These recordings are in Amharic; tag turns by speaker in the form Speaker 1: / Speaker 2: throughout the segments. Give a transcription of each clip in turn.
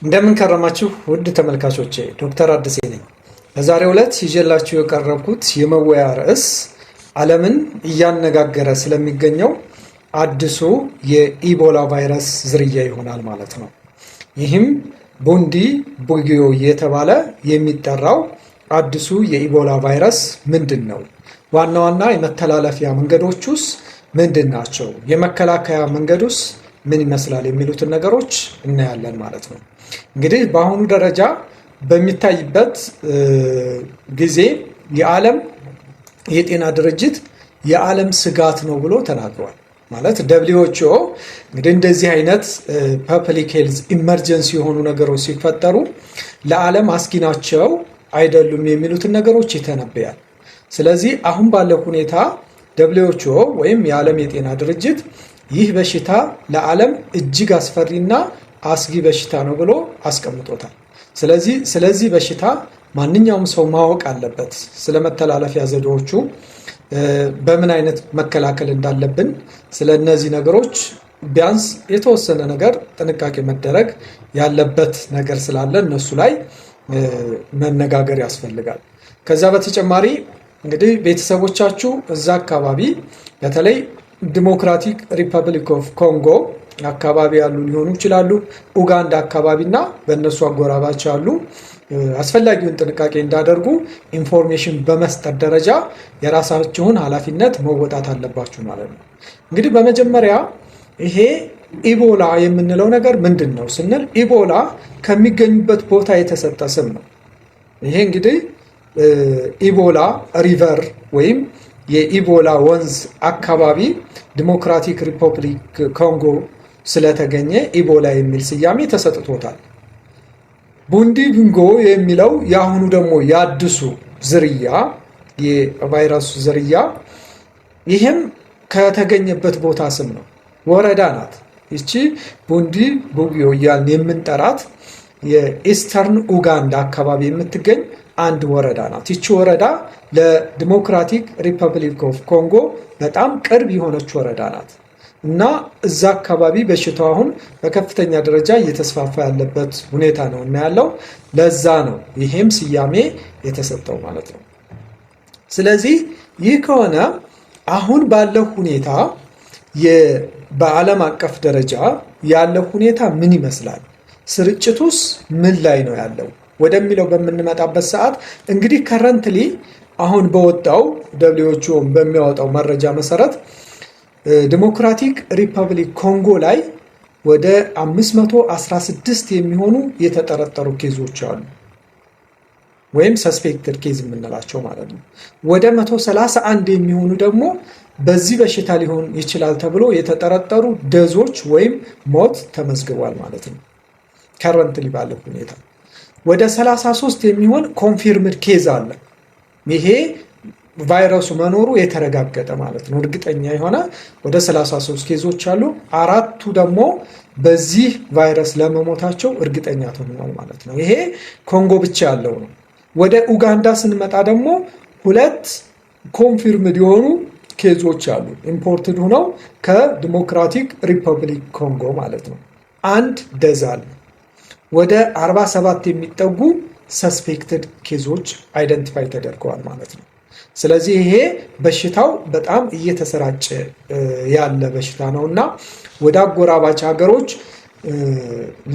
Speaker 1: እንደምን ከረማችሁ ውድ ተመልካቾቼ፣ ዶክተር አዲስ ነኝ። በዛሬው ዕለት ይዤላችሁ የቀረብኩት የመወያ ርዕስ ዓለምን እያነጋገረ ስለሚገኘው አዲሱ የኢቦላ ቫይረስ ዝርያ ይሆናል ማለት ነው። ይህም ቡንዲ ቡጊዮ እየተባለ የሚጠራው አዲሱ የኢቦላ ቫይረስ ምንድን ነው? ዋና ዋና የመተላለፊያ መንገዶቹስ ምንድን ናቸው? የመከላከያ መንገዱስ ምን ይመስላል? የሚሉትን ነገሮች እናያለን ማለት ነው። እንግዲህ በአሁኑ ደረጃ በሚታይበት ጊዜ የዓለም የጤና ድርጅት የዓለም ስጋት ነው ብሎ ተናግሯል። ማለት WHO እንግዲህ እንደዚህ አይነት ፐብሊክ ሄልዝ ኢመርጀንሲ የሆኑ ነገሮች ሲፈጠሩ ለዓለም አስጊ ናቸው አይደሉም የሚሉትን ነገሮች ይተነብያል። ስለዚህ አሁን ባለው ሁኔታ WHO ወይም የዓለም የጤና ድርጅት ይህ በሽታ ለዓለም እጅግ አስፈሪና አስጊ በሽታ ነው ብሎ አስቀምጦታል። ስለዚህ በሽታ ማንኛውም ሰው ማወቅ አለበት። ስለ መተላለፊያ ዘዴዎቹ በምን አይነት መከላከል እንዳለብን ስለ እነዚህ ነገሮች ቢያንስ የተወሰነ ነገር ጥንቃቄ መደረግ ያለበት ነገር ስላለ እነሱ ላይ መነጋገር ያስፈልጋል። ከዛ በተጨማሪ እንግዲህ ቤተሰቦቻችሁ እዛ አካባቢ በተለይ ዲሞክራቲክ ሪፐብሊክ ኦፍ ኮንጎ አካባቢ ያሉ ሊሆኑ ይችላሉ፣ ኡጋንዳ አካባቢና በእነሱ አጎራባች ያሉ አስፈላጊውን ጥንቃቄ እንዳደርጉ ኢንፎርሜሽን በመስጠት ደረጃ የራሳችሁን ኃላፊነት መወጣት አለባችሁ ማለት ነው። እንግዲህ በመጀመሪያ ይሄ ኢቦላ የምንለው ነገር ምንድን ነው ስንል ኢቦላ ከሚገኙበት ቦታ የተሰጠ ስም ነው። ይሄ እንግዲህ ኢቦላ ሪቨር ወይም የኢቦላ ወንዝ አካባቢ ዲሞክራቲክ ሪፐብሊክ ኮንጎ ስለተገኘ ኢቦላ የሚል ስያሜ ተሰጥቶታል። ቡንዲ ቡንጎ የሚለው የአሁኑ ደግሞ የአዲሱ ዝርያ የቫይረሱ ዝርያ ይህም ከተገኘበት ቦታ ስም ነው። ወረዳ ናት ይቺ ቡንዲ ቡጊዮ እያልን የምንጠራት የኢስተርን ኡጋንዳ አካባቢ የምትገኝ አንድ ወረዳ ናት። ይቺ ወረዳ ለዲሞክራቲክ ሪፐብሊክ ኦፍ ኮንጎ በጣም ቅርብ የሆነች ወረዳ ናት እና እዛ አካባቢ በሽታው አሁን በከፍተኛ ደረጃ እየተስፋፋ ያለበት ሁኔታ ነው እና ያለው ለዛ ነው ይሄም ስያሜ የተሰጠው ማለት ነው። ስለዚህ ይህ ከሆነ አሁን ባለው ሁኔታ በዓለም አቀፍ ደረጃ ያለው ሁኔታ ምን ይመስላል? ስርጭቱስ ምን ላይ ነው ያለው ወደሚለው በምንመጣበት ሰዓት እንግዲህ ከረንትሊ አሁን በወጣው WHO በሚያወጣው መረጃ መሰረት ዲሞክራቲክ ሪፐብሊክ ኮንጎ ላይ ወደ 516 የሚሆኑ የተጠረጠሩ ኬዞች አሉ፣ ወይም ሰስፔክትድ ኬዝ የምንላቸው ማለት ነው። ወደ 131 የሚሆኑ ደግሞ በዚህ በሽታ ሊሆን ይችላል ተብሎ የተጠረጠሩ ደዞች ወይም ሞት ተመዝግቧል ማለት ነው። ከረንትሊ ባለው ሁኔታ ወደ 33 የሚሆን ኮንፊርምድ ኬዝ አለ። ይሄ ቫይረሱ መኖሩ የተረጋገጠ ማለት ነው። እርግጠኛ የሆነ ወደ 33 ኬዞች አሉ። 4ቱ ደግሞ በዚህ ቫይረስ ለመሞታቸው እርግጠኛ ተሆኗል ማለት ነው። ይሄ ኮንጎ ብቻ ያለው ነው። ወደ ኡጋንዳ ስንመጣ ደግሞ 2 ኮንፊርምድ የሆኑ ኬዞች አሉ፣ ኢምፖርትድ ሆነው ከዲሞክራቲክ ሪፐብሊክ ኮንጎ ማለት ነው። 1 ደዝ አለ። ወደ 47 የሚጠጉ ሰስፔክትድ ኬዞች አይደንቲፋይ ተደርገዋል ማለት ነው። ስለዚህ ይሄ በሽታው በጣም እየተሰራጨ ያለ በሽታ ነው እና ወደ አጎራባች ሀገሮች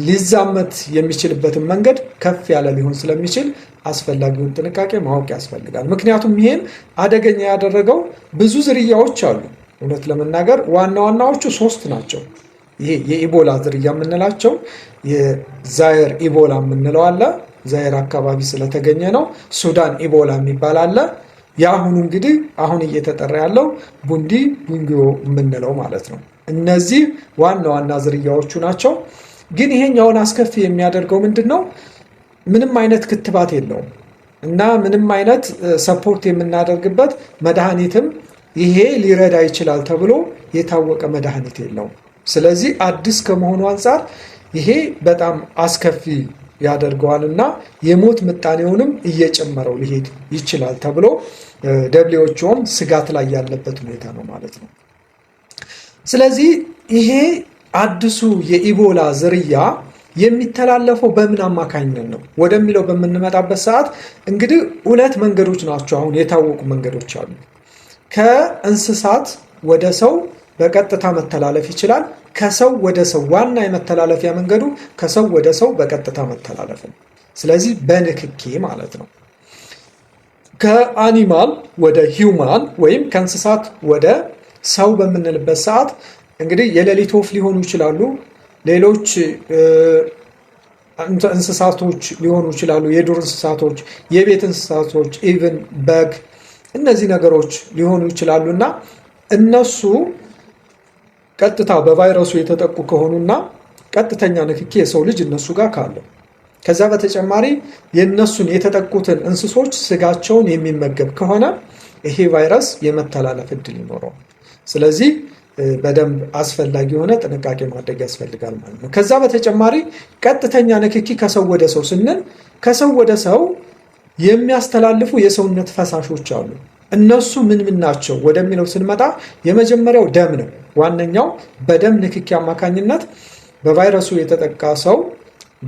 Speaker 1: ሊዛመት የሚችልበትን መንገድ ከፍ ያለ ሊሆን ስለሚችል አስፈላጊውን ጥንቃቄ ማወቅ ያስፈልጋል። ምክንያቱም ይሄን አደገኛ ያደረገው ብዙ ዝርያዎች አሉ። እውነት ለመናገር ዋና ዋናዎቹ 3 ናቸው። ይሄ የኢቦላ ዝርያ የምንላቸው የዛየር ኢቦላ የምንለው አለ፣ ዛየር አካባቢ ስለተገኘ ነው። ሱዳን ኢቦላ የሚባል አለ። የአሁኑ እንግዲህ አሁን እየተጠራ ያለው ቡንዲ ቡንጊዮ የምንለው ማለት ነው። እነዚህ ዋና ዋና ዝርያዎቹ ናቸው። ግን ይሄኛውን አስከፊ የሚያደርገው ምንድን ነው? ምንም አይነት ክትባት የለውም እና ምንም አይነት ሰፖርት የምናደርግበት መድኃኒትም ይሄ ሊረዳ ይችላል ተብሎ የታወቀ መድኃኒት የለውም። ስለዚህ አዲስ ከመሆኑ አንጻር ይሄ በጣም አስከፊ ያደርገዋል እና የሞት ምጣኔውንም እየጨመረው ሊሄድ ይችላል ተብሎ WHO ስጋት ላይ ያለበት ሁኔታ ነው ማለት ነው። ስለዚህ ይሄ አዲሱ የኢቦላ ዝርያ የሚተላለፈው በምን አማካኝነት ነው ወደሚለው በምንመጣበት ሰዓት እንግዲህ ሁለት መንገዶች ናቸው አሁን የታወቁ መንገዶች አሉ። ከእንስሳት ወደ ሰው በቀጥታ መተላለፍ ይችላል። ከሰው ወደ ሰው ዋና የመተላለፊያ መንገዱ ከሰው ወደ ሰው በቀጥታ መተላለፍ ነው። ስለዚህ በንክኪ ማለት ነው። ከአኒማል ወደ ሂውማን ወይም ከእንስሳት ወደ ሰው በምንልበት ሰዓት እንግዲህ የሌሊት ወፍ ሊሆኑ ይችላሉ፣ ሌሎች እንስሳቶች ሊሆኑ ይችላሉ፣ የዱር እንስሳቶች፣ የቤት እንስሳቶች፣ ኢቭን በግ፣ እነዚህ ነገሮች ሊሆኑ ይችላሉ እና እነሱ ቀጥታ በቫይረሱ የተጠቁ ከሆኑና ቀጥተኛ ንክኪ የሰው ልጅ እነሱ ጋር ካለው ከዛ በተጨማሪ የነሱን የተጠቁትን እንስሶች ስጋቸውን የሚመገብ ከሆነ ይሄ ቫይረስ የመተላለፍ እድል ይኖረዋል። ስለዚህ በደንብ አስፈላጊ የሆነ ጥንቃቄ ማድረግ ያስፈልጋል ማለት ነው። ከዛ በተጨማሪ ቀጥተኛ ንክኪ ከሰው ወደ ሰው ስንል ከሰው ወደ ሰው የሚያስተላልፉ የሰውነት ፈሳሾች አሉ። እነሱ ምን ናቸው ወደሚለው ስንመጣ የመጀመሪያው ደም ነው። ዋነኛው በደም ንክኪ አማካኝነት በቫይረሱ የተጠቃ ሰው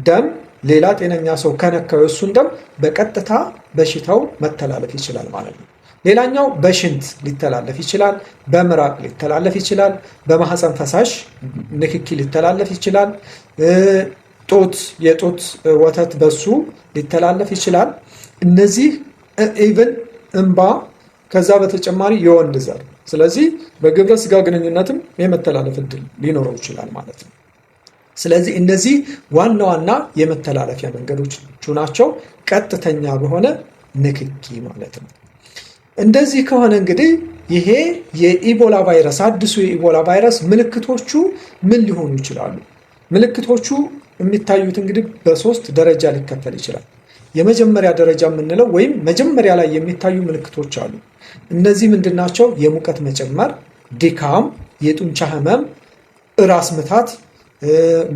Speaker 1: ደም ሌላ ጤነኛ ሰው ከነካው እሱን ደም በቀጥታ በሽታው መተላለፍ ይችላል ማለት ነው። ሌላኛው በሽንት ሊተላለፍ ይችላል፣ በምራቅ ሊተላለፍ ይችላል፣ በማህፀን ፈሳሽ ንክኪ ሊተላለፍ ይችላል፣ የጡት ወተት በሱ ሊተላለፍ ይችላል። እነዚህ ኢቭን እንባ፣ ከዛ በተጨማሪ የወንድ ዘር። ስለዚህ በግብረ ስጋ ግንኙነትም የመተላለፍ እድል ሊኖረው ይችላል ማለት ነው። ስለዚህ እነዚህ ዋና ዋና የመተላለፊያ መንገዶች ናቸው፣ ቀጥተኛ በሆነ ንክኪ ማለት ነው። እንደዚህ ከሆነ እንግዲህ ይሄ የኢቦላ ቫይረስ አዲሱ የኢቦላ ቫይረስ ምልክቶቹ ምን ሊሆኑ ይችላሉ? ምልክቶቹ የሚታዩት እንግዲህ በሶስት ደረጃ ሊከፈል ይችላል። የመጀመሪያ ደረጃ የምንለው ወይም መጀመሪያ ላይ የሚታዩ ምልክቶች አሉ። እነዚህ ምንድናቸው? የሙቀት መጨመር፣ ድካም፣ የጡንቻ ህመም፣ ራስ ምታት፣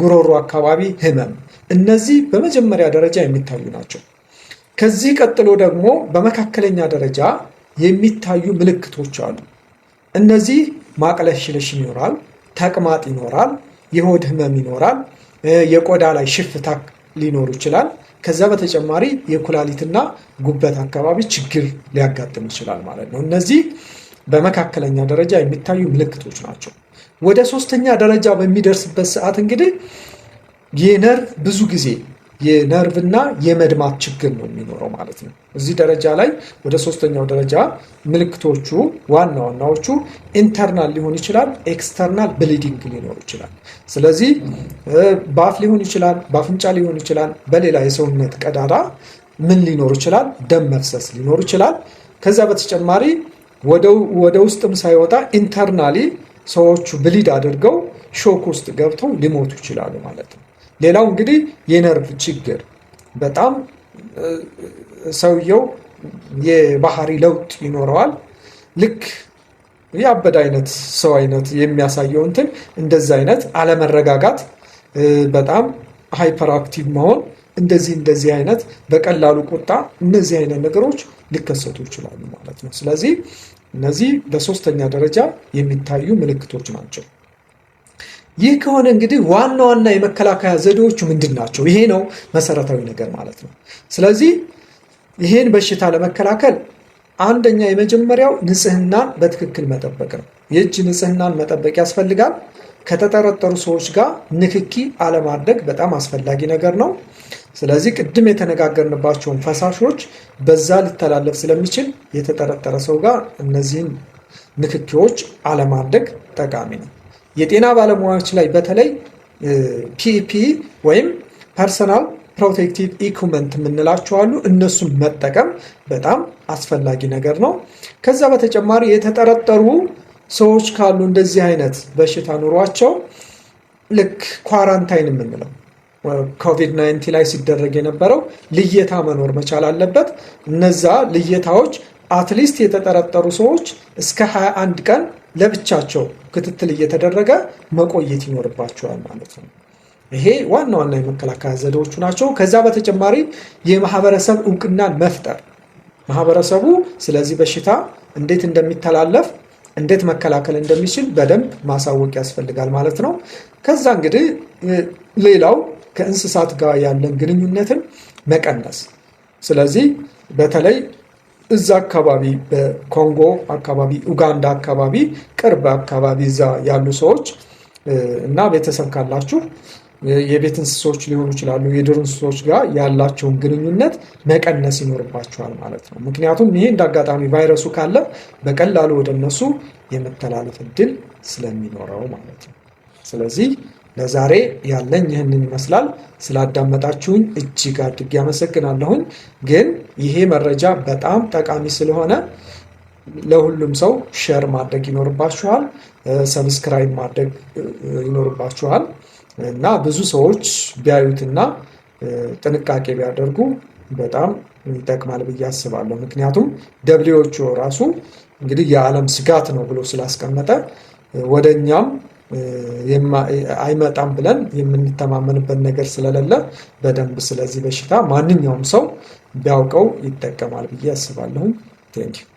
Speaker 1: ጉሮሮ አካባቢ ህመም። እነዚህ በመጀመሪያ ደረጃ የሚታዩ ናቸው። ከዚህ ቀጥሎ ደግሞ በመካከለኛ ደረጃ የሚታዩ ምልክቶች አሉ። እነዚህ ማቅለሽለሽ ይኖራል፣ ተቅማጥ ይኖራል፣ የሆድ ህመም ይኖራል፣ የቆዳ ላይ ሽፍታ ሊኖር ይችላል። ከዛ በተጨማሪ የኩላሊትና ጉበት አካባቢ ችግር ሊያጋጥም ይችላል ማለት ነው። እነዚህ በመካከለኛ ደረጃ የሚታዩ ምልክቶች ናቸው። ወደ ሶስተኛ ደረጃ በሚደርስበት ሰዓት እንግዲህ የነርቭ ብዙ ጊዜ የነርቭና የመድማት ችግር ነው የሚኖረው ማለት ነው። እዚህ ደረጃ ላይ ወደ ሶስተኛው ደረጃ ምልክቶቹ ዋና ዋናዎቹ ኢንተርናል ሊሆን ይችላል፣ ኤክስተርናል ብሊዲንግ ሊኖር ይችላል። ስለዚህ በአፍ ሊሆን ይችላል፣ በአፍንጫ ሊሆን ይችላል፣ በሌላ የሰውነት ቀዳዳ ምን ሊኖር ይችላል? ደም መፍሰስ ሊኖር ይችላል። ከዛ በተጨማሪ ወደ ውስጥም ሳይወጣ ኢንተርናሊ ሰዎቹ ብሊድ አድርገው ሾክ ውስጥ ገብተው ሊሞቱ ይችላሉ ማለት ነው። ሌላው እንግዲህ የነርቭ ችግር፣ በጣም ሰውየው የባህሪ ለውጥ ይኖረዋል። ልክ ያበደ አይነት ሰው አይነት የሚያሳየው እንትን እንደዛ አይነት አለመረጋጋት፣ በጣም ሃይፐር አክቲቭ መሆን፣ እንደዚህ አይነት በቀላሉ ቁጣ፣ እነዚህ አይነት ነገሮች ሊከሰቱ ይችላሉ ማለት ነው። ስለዚህ እነዚህ በሶስተኛ ደረጃ የሚታዩ ምልክቶች ናቸው። ይህ ከሆነ እንግዲህ ዋና ዋና የመከላከያ ዘዴዎቹ ምንድን ናቸው? ይሄ ነው መሰረታዊ ነገር ማለት ነው። ስለዚህ ይሄን በሽታ ለመከላከል አንደኛ የመጀመሪያው ንጽህናን በትክክል መጠበቅ ነው። የእጅ ንጽህናን መጠበቅ ያስፈልጋል። ከተጠረጠሩ ሰዎች ጋር ንክኪ አለማድረግ በጣም አስፈላጊ ነገር ነው። ስለዚህ ቅድም የተነጋገርንባቸውን ፈሳሾች በዛ ሊተላለፍ ስለሚችል የተጠረጠረ ሰው ጋር እነዚህን ንክኪዎች አለማድረግ ጠቃሚ ነው። የጤና ባለሙያዎች ላይ በተለይ ፒፒ ወይም ፐርሰናል ፕሮቴክቲቭ ኢኩመንት የምንላቸው አሉ። እነሱን መጠቀም በጣም አስፈላጊ ነገር ነው። ከዛ በተጨማሪ የተጠረጠሩ ሰዎች ካሉ እንደዚህ አይነት በሽታ ኑሯቸው ልክ ኳራንታይን የምንለው ኮቪድ-19 ላይ ሲደረግ የነበረው ልየታ መኖር መቻል አለበት። እነዛ ልየታዎች አትሊስት የተጠረጠሩ ሰዎች እስከ 21 ቀን ለብቻቸው ክትትል እየተደረገ መቆየት ይኖርባቸዋል ማለት ነው። ይሄ ዋና ዋና የመከላከያ ዘዴዎቹ ናቸው። ከዛ በተጨማሪ የማህበረሰብ እውቅናን መፍጠር፣ ማህበረሰቡ ስለዚህ በሽታ እንዴት እንደሚተላለፍ፣ እንዴት መከላከል እንደሚችል በደንብ ማሳወቅ ያስፈልጋል ማለት ነው። ከዛ እንግዲህ ሌላው ከእንስሳት ጋር ያለን ግንኙነትን መቀነስ። ስለዚህ በተለይ እዛ አካባቢ በኮንጎ አካባቢ፣ ኡጋንዳ አካባቢ፣ ቅርብ አካባቢ እዛ ያሉ ሰዎች እና ቤተሰብ ካላችሁ የቤት እንስሶች ሊሆኑ ይችላሉ፣ የዱር እንስሶች ጋር ያላቸውን ግንኙነት መቀነስ ይኖርባቸዋል ማለት ነው። ምክንያቱም ይሄ እንዳጋጣሚ ቫይረሱ ካለ በቀላሉ ወደ እነሱ የመተላለፍ እድል ስለሚኖረው ማለት ነው። ስለዚህ ለዛሬ ያለኝ ይህንን ይመስላል። ስላዳመጣችሁኝ እጅግ አድርጌ አመሰግናለሁኝ። ግን ይሄ መረጃ በጣም ጠቃሚ ስለሆነ ለሁሉም ሰው ሼር ማድረግ ይኖርባችኋል፣ ሰብስክራይብ ማድረግ ይኖርባችኋል እና ብዙ ሰዎች ቢያዩትና ጥንቃቄ ቢያደርጉ በጣም ይጠቅማል ብዬ አስባለሁ። ምክንያቱም WHO ራሱ እንግዲህ የዓለም ስጋት ነው ብሎ ስላስቀመጠ ወደኛም አይመጣም ብለን የምንተማመንበት ነገር ስለሌለ በደንብ ስለዚህ በሽታ ማንኛውም ሰው ቢያውቀው ይጠቀማል ብዬ አስባለሁ። ቴንኪው